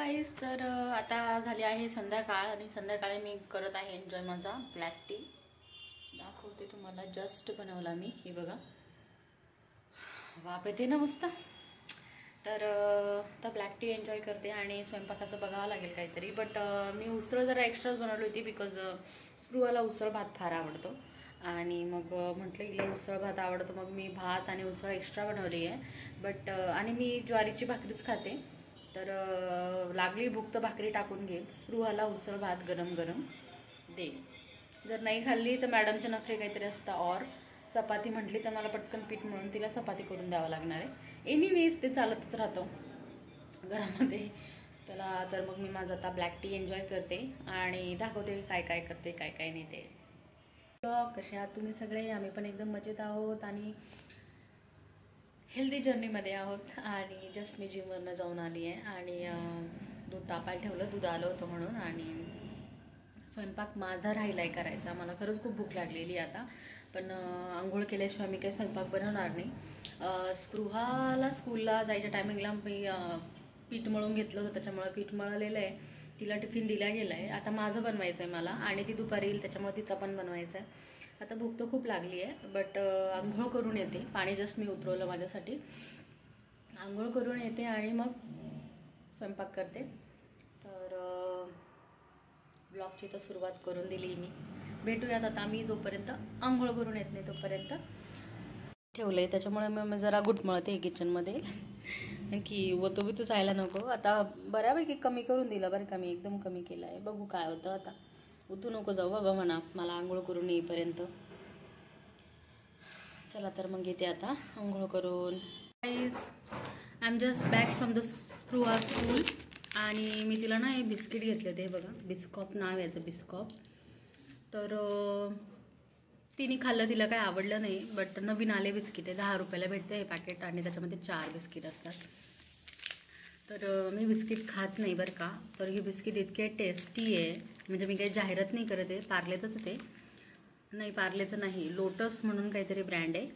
गाईस, तर आता झाली आहे संध्याकाळ आणि संध्याकाळी मी करत आहे एन्जॉय माझा ब्लॅक टी. दाखवते तुम्हाला. जस्ट बनवला मी, हे बघा, वाफ येते ना मस्त. तर आता ब्लॅक टी एन्जॉय करते आणि स्वयंपाकाचं बघावं लागेल काहीतरी. बट मी उसळ जरा एक्स्ट्राच बनवली होती बिकॉज स्प्रूवाला उसळ भात फार आवडतो आणि मग म्हटलं हिला उसळ भात आवडतो, मग मी भात आणि उसळ एक्स्ट्रा बनवली आहे. बट आणि मी ज्वारीची भाकरीच खाते, तर लागली भूक तर भाकरी टाकून घेईल. स्पृहाला उसळ भात गरम गरम दे. जर नाही खाल्ली तर मॅडमचे नखरे काहीतरी असतं. और चपाती म्हटली तर मला पटकन पीठ म्हणून तिला चपाती करून द्यावं लागणार आहे. एनिवेज ते चालतच राहतं घरामध्ये. त्याला तर मग मी माझं आता ब्लॅक टी एन्जॉय करते आणि दाखवते काय काय करते, काय काय नाही ते. कसे आहात तुम्ही सगळे? आम्ही पण एकदम मजेत आहोत आणि हेल्दी जर्नीमध्ये आहोत. आणि जस्ट मी जिमवरनं जाऊन आली आहे आणि दूध तापायला ठेवलं, दूध आलं होतं म्हणून. आणि स्वयंपाक माझा राहिला आहे करायचा. मला खरंच खूप भूक लागलेली आता, पण आंघोळ केल्याशिवाय मी काही स्वयंपाक बनवणार नाही. स्पृहाला स्कूलला जायच्या टायमिंगला मी पीठ मळून घेतलं होतं, त्याच्यामुळे पीठ मळलेलं आहे. तिला टिफिन दिला गेला आहे. आता माझं बनवायचं आहे मला, आणि ती दुपारी येईल त्याच्यामुळे तिचा पण बनवायचं आहे. आता भूक तर खूप लागली आहे, बट आंघोळ करून येते. पाणी जस्ट मी उतरवलं माझ्यासाठी. आंघोळ करून येते आणि मग स्वयंपाक करते. तर ब्लॉगची तर सुरुवात करून दिली मी. भेटूयात आता मी जोपर्यंत आंघोळ करून येत नाही तोपर्यंत. ठेवलं आहे त्याच्यामुळे मी जरा घुटमळते किचनमध्ये की वतो बितू जायला नको. आता बऱ्यापैकी कमी करून दिलं बरं का, मी एकदम कमी केलं आहे. बघू काय होतं आता. उतू नको जाऊ बाबा म्हणा मला आंघोळ करून येईपर्यंत. चला तर मग येते आता आंघोळ करून. Guys, I am just back from the Spruha school. आणि मी तिला ना हे बिस्किट घेतले होते, बघा, बिस्कॉप नाव याचं, बिस्कॉप. तर तिने खाल्लं, तिला काही आवडलं नाही. बट नवीन आले बिस्किट आहे, 10 रुपयाला भेटते हे पॅकेट आणि त्याच्यामध्ये 4 बिस्किट असतात. तर मी बिस्किट खात नाही बरं का. तर हे बिस्किट इतके टेस्टी आहे, म्हणजे मी काही जाहिरात नाही करत आहे. पार्लेचंच ते नाही, पार्लेचं नाही, लोटस म्हणून काहीतरी ब्रँड आहे.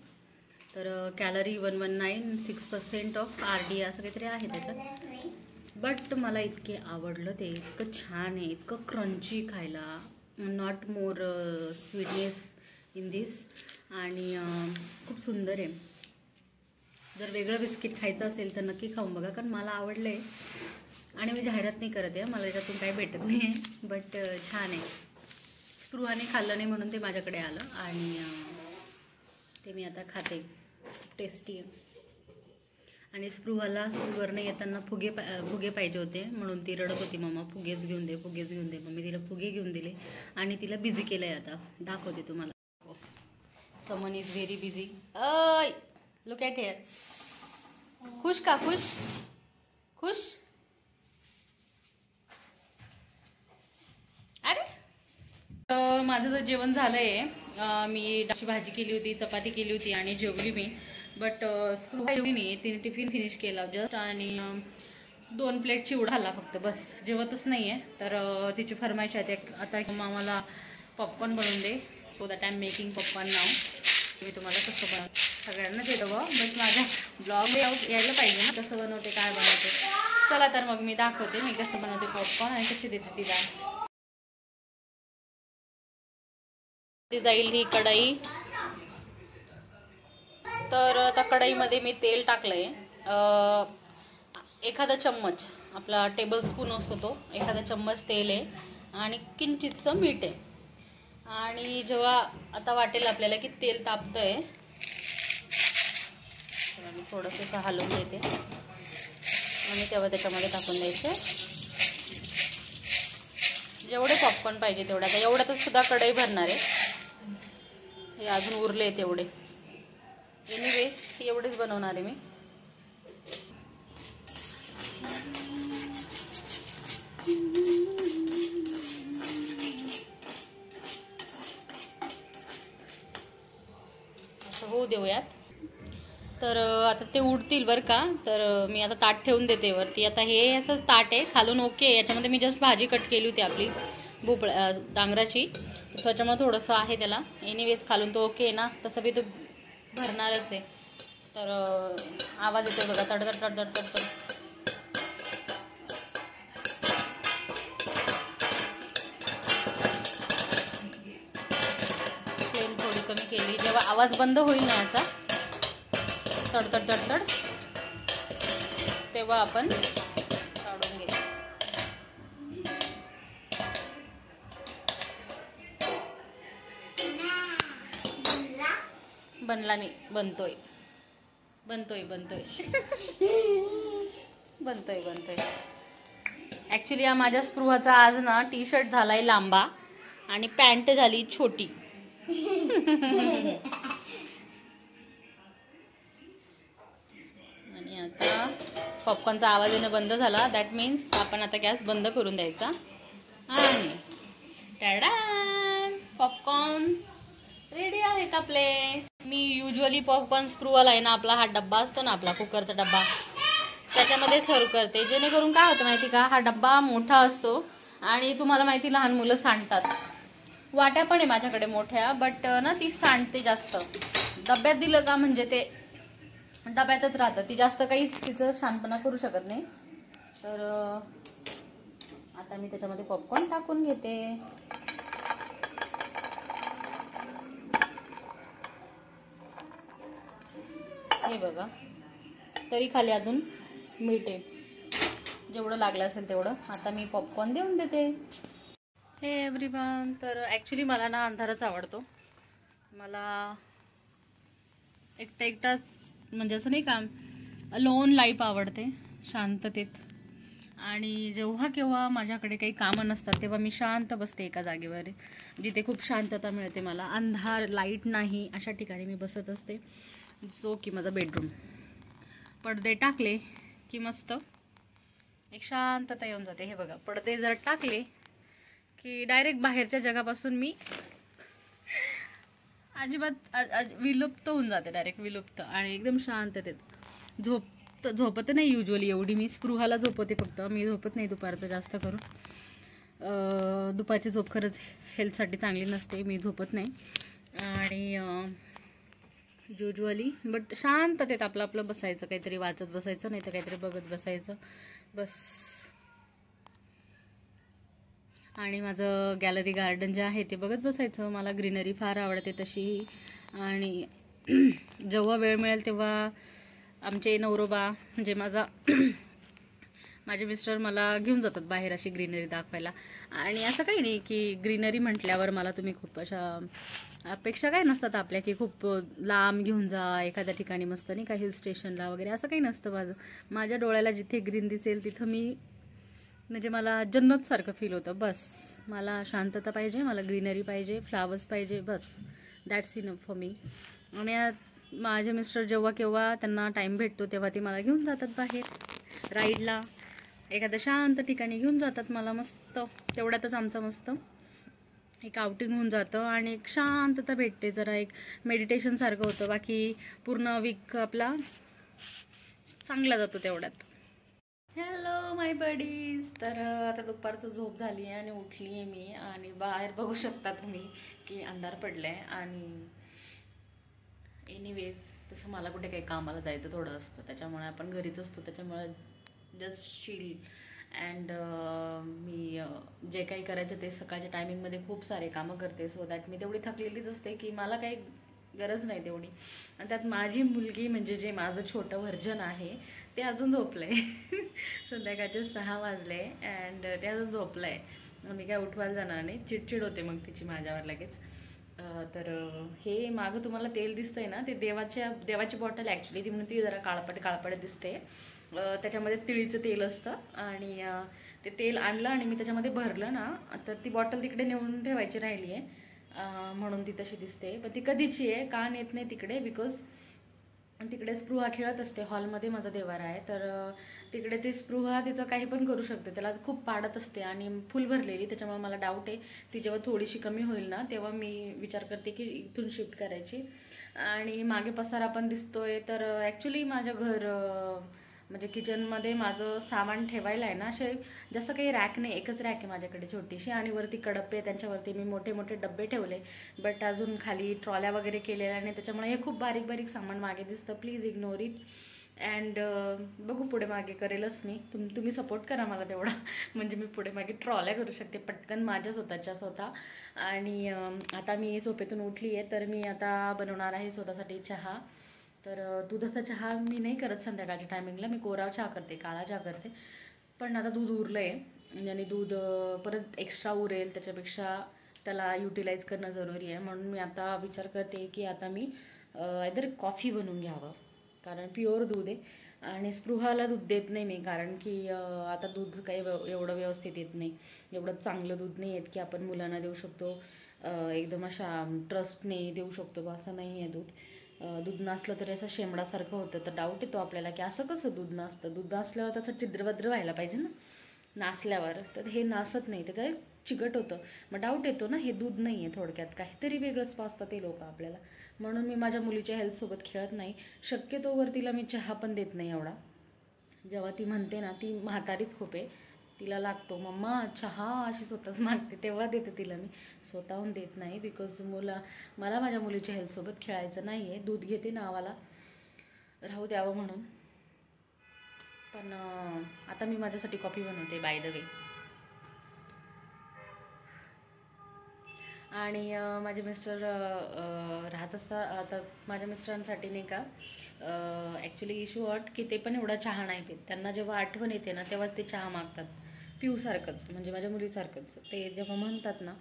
तर कॅलरी 119, 6% ऑफ RD असं काहीतरी आहे त्याच्यात. बट मला इतके आवडलं ते, इतकं छान आहे, इतकं क्रंची खायला, not more sweetness in this. आणि खूप सुंदर आहे. जर वेगळं बिस्किट खायचं असेल तर नक्की खाऊन बघा, कारण मला आवडलं आहे. आणि मी जाहिरात नाही करत आहे, मला याच्यातून काही भेटत नाही आहे, बट छान आहे. स्पृहाने खाल्लं नाही म्हणून ते माझ्याकडे आलं आणि ते मी आता खाते. टेस्टी आहे. आणि स्पृहाला स्कूलवरनं येताना फुगे पाहिजे होते म्हणून ती रडत होती, मम्मा फुगेच घेऊन दे, फुगेच घेऊन दे. मग मी तिला फुगे घेऊन दिले आणि तिला बिझी केलं आहे. आता दाखवते तुम्हाला. Someone is very busy. अय लुक ॲट हिअर. खुश का? खुश खुश. अरे माझं तर जेवण झालं आहे. मी डाळीची भाजी केली होती, चपाती केली होती आणि जेवली मी. बट स्पृहा जेवली नाही, तिने टिफिन फिनिश केला जस्ट आणि 2 प्लेट चिवडा खाल्ला फक्त, बस. जेवतच नाही आहे. तर तिची फरमाईश आहे आता मला पॉपकॉर्न बनवून दे. So that I am making popcorn now. मी तुम्हाला कसं सगळ्यांनाच येतं बघ, बट माझ्या ब्लॉग यायला पाहिजे ना कसं बनवते, काय बनवते. चला तर मग मी दाखवते मी कसं बनवते पॉपकॉर्न आणि कशी देते तिला. जाईल ही कढई. तर आता कढईमध्ये मी तेल टाकलंय, एखादा चम्मच, आपला टेबल स्पून असतो तो, एखादा चम्मच तेल आहे आणि किंचितचं मीठ आहे. आणि जेव्हा आता वाटेल आपल्याला की तेल तापतंय, मी थोडंसं हलवून देते आणि तेव्हा त्याच्यामध्ये टाकून द्यायचं जेवढे पॉपकॉर्न पाहिजे तेवढं. आता एवढ्यातच सुद्धा कढई भरणार आहे, हे अजून उरले तेवढे. एनिवेज एवढेच बनवणार आहे मी. असं होऊ देऊयात. तर आता ते उडतील बरं का. तर मी आता ताट ठेवून देते वरती. आता हे याचंच ताट आहे, खालून ओके. याच्यामध्ये मी जस्ट भाजी कट केली होती आपली डांगराची, त्याच्यामुळे थोडंसं आहे त्याला. एनिवेज खालून तो ओके आहे ना, तसं बी तो भरणारच आहे. तर आवाज येतो बघा, तडतड तडतड तडतड. आवाज बंद होईल ना याचा तडतड तडतड, तेव्हा आपण काढून घेऊ. बनला नाही, बनतोय बनतोय बनतोय बनतोय बनतोय. ॲक्च्युली हा माझ्या स्पृहाचा आज ना टी शर्ट झालाय लांबा आणि पॅन्ट झाली छोटी. आणि आता पॉपकॉर्नचा आवाज येणं बंद झाला. दॅट मीन्स आपण आता गॅस बंद करून द्यायचा. आणि टाडा, पॉपकॉर्न रेडी आहेत आपले. मी युजली पॉपकॉर्न स्प्रूवाला आहे ना, आपला हा डब्बा असतो ना, आपला कुकरचा डब्बा, त्याच्यामध्ये सर्व करते. जेणेकरून काय होतं माहिती का, हा डब्बा मोठा असतो आणि तुम्हाला माहिती लहान मुलं सांडतात. वाट्या पण आहे माझ्याकडे मोठ्या, बट ना ती सांडते जास्त. डब्यात दिलं का म्हणजे ते डब्यातच राहतं, ती जास्त काहीच तिचं शानपणा करू शकत नाही. तर आता मी त्याच्यामध्ये पॉपकॉर्न टाकून घेते. हे बघा, तरी खाली अजून मीठ आहे, जेवढं लागलं असेल तेवढं. आता मी पॉपकॉर्न देऊन देते. हे एव्हरीवन, तर ॲक्च्युली मला ना अंधारच आवडतो. मला एकटा एकटाच म्हणजे असं नाही का, लोन लाईफ आवडते, शांततेत. आणि जेव्हा केव्हा माझ्याकडे काही कामं नसतात तेव्हा मी शांत बसते एका जागेवर, जिथे खूप शांतता मिळते मला. अंधार, लाईट नाही अशा ठिकाणी मी बसत असते, जो की माझा बेडरूम. पडदे टाकले की मस्त एक शांतता येऊन जाते. हे बघा, पडदे जर टाकले की डायरेक्ट बाहेरच्या जगापासून मी अजिबात विलुप्त होऊन जाते, डायरेक्ट विलुप्त. आणि एकदम शांततेत झोपत नाही युजली एवढी. मी स्पृहाला झोपते फक्त, मी झोपत नाही दुपारचं जास्त करून. दुपारची झोप खरंच हेल्थसाठी चांगली नसते, मी झोपत नाही. आणि युजली बट शांततेत आपलं आपलं बसायचं, काहीतरी वाचत बसायचं, नाही तर काहीतरी बघत बसायचं बस. आणि माझं गॅलरी गार्डन जे आहे ते बघत बसायचं. मला ग्रीनरी फार आवडते तशी. आणि जेव्हा वेळ मिळेल तेव्हा आमचे नवरोबा म्हणजे माझे मिस्टर मला घेऊन जातात बाहेर अशी ग्रीनरी दाखवायला. आणि असं काही नाही की ग्रीनरी म्हटल्यावर मला तुम्ही खूप अशा अपेक्षा काही नसतात आपल्या की खूप लांब घेऊन जा एखाद्या ठिकाणी मस्त नाही का, हिल स्टेशनला वगैरे, असं काही नसतं. माझ्या डोळ्याला जिथे ग्रीन दिसेल तिथं मी म्हणजे मला जन्नतसारखं फील होतं. बस मला शांतता पाहिजे, मला ग्रीनरी पाहिजे, फ्लावर्स पाहिजे, बस दॅट्स इनफ फॉर मी. आणि माझे मिस्टर जेव्हा केव्हा त्यांना टाईम भेटतो तेव्हा ते मला घेऊन जातात बाहेर राईडला, एखाद्या शांत ठिकाणी घेऊन जातात मला. मस्त तेवढ्यातच आमचं मस्त एक आउटिंग होऊन जातं आणि एक शांतता भेटते, जरा एक मेडिटेशनसारखं होतं. बाकी पूर्ण वीक आपला चांगला जातो तेवढ्यात. हॅलो माय बडीज. तर आता दुपारचं झोप झाली आहे आणि उठली आहे मी. आणि बाहेर बघू शकता तुम्ही की अंधार पडला आहे. आणि एनिवेज तसं मला कुठे काही कामाला जायचं थोडं असतं, त्याच्यामुळे आपण घरीच असतो, त्याच्यामुळे जस्ट चिल. अँड मी जे काही करायचं ते सकाळच्या टायमिंगमध्ये खूप सारे कामं करते, सो दॅट मी तेवढी थकलेलीच असते की मला काही गरज नाही तेवढी. आणि त्यात माझी मुलगी म्हणजे जे माझं छोटं व्हर्जन आहे ते अजून झोपलं आहे. संध्याकाळचे 6 वाजले अँड ते अजून झोपलं आहे. मी काय उठवायला जाणार नाही, चिडचिड होते मग तिची माझ्यावर लगेच. तर हे मागं तुम्हाला तेल दिसतंय ना, ते देवाची बॉटल ॲक्च्युली. ती म्हणून ती जरा काळपट दिसते. त्याच्यामध्ये तिळीचं तेल असतं. आणि ते तेल आणलं आणि मी त्याच्यामध्ये भरलं ना, तर ती बॉटल तिकडे नेऊन ठेवायची राहिली आहे, म्हणून ती तशी दिसते. पण ती कधीची आहे, का नेत नाही तिकडे, बिकॉज तिकडे स्पृहा खेळत असते हॉलमध्ये, माझा देवारा आहे. तर तिकडे ती स्पृहा तिचं काही पण करू शकते, त्याला खूप पाडत असते आणि फुल भरलेली. त्याच्यामुळे मला डाऊट आहे ती जेव्हा थोडीशी कमी होईल ना तेव्हा मी विचार करते की इथून शिफ्ट करायची. आणि मागे पसारा पण दिसतोय. तर ॲक्च्युली माझं घर म्हणजे किचनमध्ये माझं सामान ठेवायला आहे ना, असे जास्त काही रॅक नाही, एकच रॅक आहे माझ्याकडे छोटीशी. आणि वरती कडप्पे, त्यांच्यावरती मी मोठे मोठे डब्बे ठेवले, बट अजून खाली ट्रॉल्या वगैरे केलेल्या नाही, त्याच्यामुळे हे खूप बारीक बारीक सामान मागे दिसतं. Please ignore it. अँड बघू पुढे मागे करेलच मी. तुम्ही सपोर्ट करा मला तेवढा, म्हणजे मी पुढे मागे ट्रॉल्या करू शकते पटकन माझ्या स्वतः. आणि आता मी झोपेतून उठली आहे, तर मी आता बनवणार आहे स्वतःसाठी चहा. तर दुधाचा चहा मी नाही करत संध्याकाळच्या टायमिंगला, मी कोरा चहा करते, काळा चहा करते. पण आता दूध उरलं आहे आणि दूध परत एक्स्ट्रा उरेल, त्याच्यापेक्षा त्याला युटिलाइज करणं जरुरी आहे. म्हणून मी आता विचार करते की आता मी आयदर कॉफी बनवून घ्यावं, कारण प्युअर दूध आहे. आणि स्पृहाला दूध देत नाही मी, कारण की आता दूध काही एवढं व्यवस्थित येत नाही, एवढं चांगलं दूध नाही येत की आपण मुलांना देऊ शकतो, एकदम अशा ट्रस्टने देऊ शकतो, असं नाही आहे दूध. दूध नसलं तरी असं शेंबडासारखं होतं, तर डाऊट येतो आपल्याला की असं कसं दूध नसतं. दूध नसल्यावर तसं छिद्रभद्र व्हायला पाहिजे ना नासल्यावर, तर हे नासत नाही, तर काय चिकट होतं. मग डाऊट येतो ना, हे दूध नाही आहे, थोडक्यात काहीतरी वेगळंच पाचतात ते लोक आपल्याला. म्हणून मी माझ्या मुलीच्या हेल्थसोबत खेळत नाही. शक्यतोवर तिला मी चहा पण देत नाही एवढा. जेव्हा ती म्हणते ना, ती म्हातारीच खूप आहे, तिला लागतो मम्मा चहा अशी स्वतःच मागते, तेव्हा देते तिला मी, स्वतःहून देत नाही. बिकॉज मला माझ्या मुलीच्या हेल्थसोबत खेळायचं नाही आहे. दूध घेते नावाला, राहू द्यावं म्हणून. पण आता मी माझ्यासाठी कॉफी बनवते बाय द वे. आणि माझे मिस्टर राहत असतात आता, माझ्या मिस्टरांसाठी नाही का ॲक्च्युली इशू अट की ते पण एवढा चहा नाही पित. त्यांना जेव्हा आठवण येते ना, तेव्हा ते चहा मागतात, पिऊसारखंच, म्हणजे माझ्या मुलीसारखंच. ते जेव्हा म्हणतात ना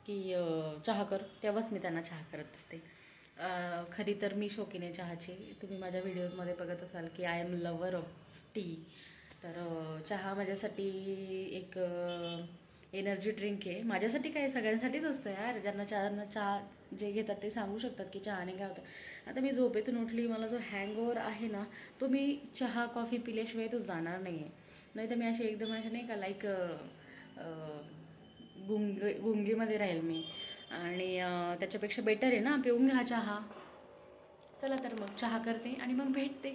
की चहा कर, तेव्हाच मी त्यांना चहा करत असते. खरी तर मी शौकीन आहे चहाची. तुम्ही माझ्या व्हिडिओजमध्ये बघत असाल की I am lover of tea. तर चहा माझ्यासाठी एक एनर्जी ड्रिंक आहे. माझ्यासाठी काय, सगळ्यांसाठीच असतं यार. ज्यांना चहा जे घेतात ते सांगू शकतात की चहाने काय होतं. आता मी झोपेतून उठली, मला जो हँगओव्हर आहे ना, तो मी चहा कॉफी पिल्याशिवाय तो जाणार नाही आहे. नाही तर मी अशी एकदम असे नाही का लाईक गुंगीमध्ये राहील मी. आणि त्याच्यापेक्षा बेटर आहे ना, पिऊन घ्या चहा. चला तर मग चहा करते आणि मग भेटते.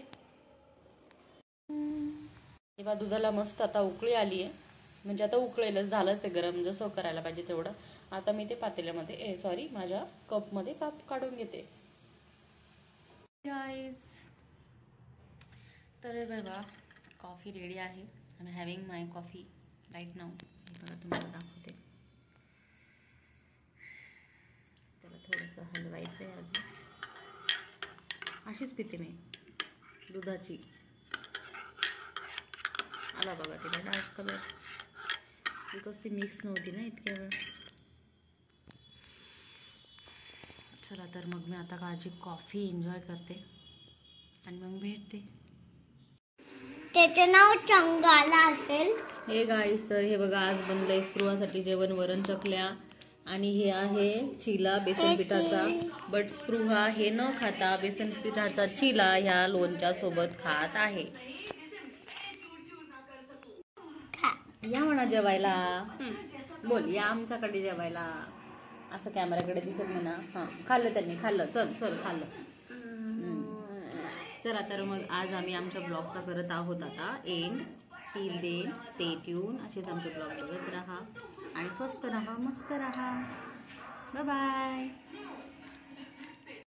तेव्हा दुधाला मस्त आता उकळी आली आहे, म्हणजे आता उकळेलच, झालंच आहे गरम, जसं करायला पाहिजे तेवढं. आता मी ते पातेल्यामध्ये माझ्या कपमध्ये काढून घेते. गाईज, तर बघा कॉफी रेडी आहे. I am having my coffee right now. हे बघा तुम्हाला दाखवते. त्याला थोडंसं हलवायचं आहे अजून. अशीच पिते मी दुधाची. आला बघा तिला डार्क कलर, बिकॉज ती मिक्स नव्हती ना इतक्या वेळ. चला तर मग मी आता काळजी कॉफी एन्जॉय करते आणि मग भेटते. त्याचं नाव चंगाला असेल. हे गाईस, तर हे बघा आज बनलंय स्पृहासाठी जेवण, वरण चकल्या, आणि हे आहे चिला बेसन पिठाचा. बट स्पृहा हे न खाता बेसन पिठाचा चिला ह्या लोणच्या सोबत खात आहे. या म्हणा जेवायला, बोल या आमच्याकडे जेवायला. असं कॅमेराकडे दिसत नाही ना. हां, खाल्लं त्यांनी, खाल्लं. चल खाल्लं. चला तर मग आज आम्ही आमच्या ब्लॉगचा करत आहोत आता end. Till then stay tune. असेच आमचे ब्लॉग बघत राहा आणि स्वस्त राहा, मस्त राहा. Bye bye.